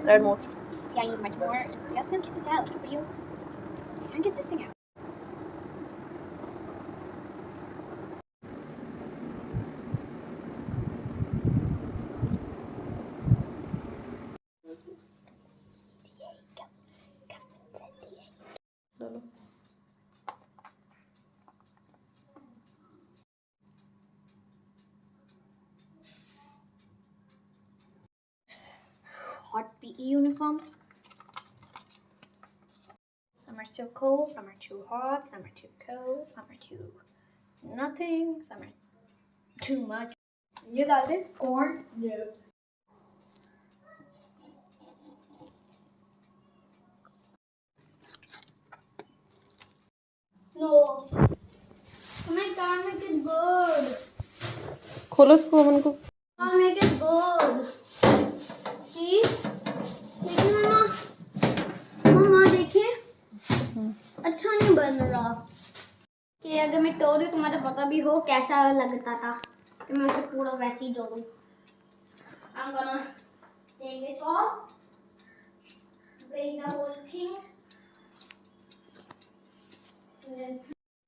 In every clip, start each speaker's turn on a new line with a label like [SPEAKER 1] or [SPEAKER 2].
[SPEAKER 1] Add more.
[SPEAKER 2] Yeah, I need much more. You guys gonna get this out. Will you? I'm gonna get this thing out. Hot PE uniform. Some are so cold, some are too hot, some are too cold, some are too nothing, some are too much. You got it? Corn? No. No. I can't make it good.
[SPEAKER 1] खोलो इसको अमन को.
[SPEAKER 2] I'll make it good. See? देखिए मम्मा. मम्मा देखिए. अच्छा नहीं बन रहा. कि अगर मैं तोड़ दूँ तुम्हारा पता भी हो कैसा लगता था. तो मैं उसे पूरा वैसे ही जोड़ूँ. I'm gonna take this off. Break the whole thing.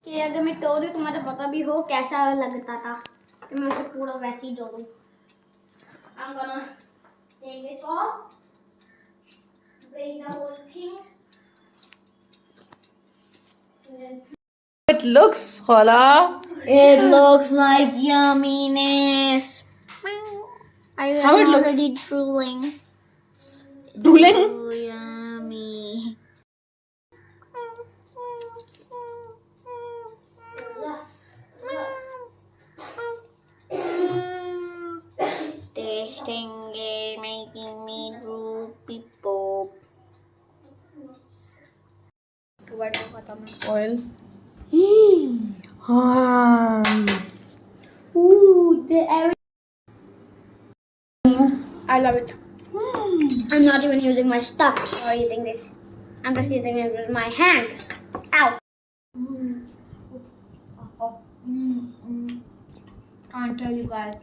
[SPEAKER 2] कि अगर मैं तोड़ दूँ तुम्हारा पता भी हो कैसा लगता था. तो मैं उसे पूरा वैसे ही जोड़ूँ. I'm gonna take this off. Break the whole thing.
[SPEAKER 1] It looks, Khala.
[SPEAKER 2] It looks like yumminess. I am
[SPEAKER 1] How it looks?
[SPEAKER 2] already drooling.
[SPEAKER 1] Drooling?
[SPEAKER 2] So yummy. Tasting it, making me drool, people.
[SPEAKER 1] Oil.
[SPEAKER 2] Ooh,
[SPEAKER 1] I love it.
[SPEAKER 2] I'm not even using my stuff or using this. I'm just using it with my hands. Ow. Can't tell you guys.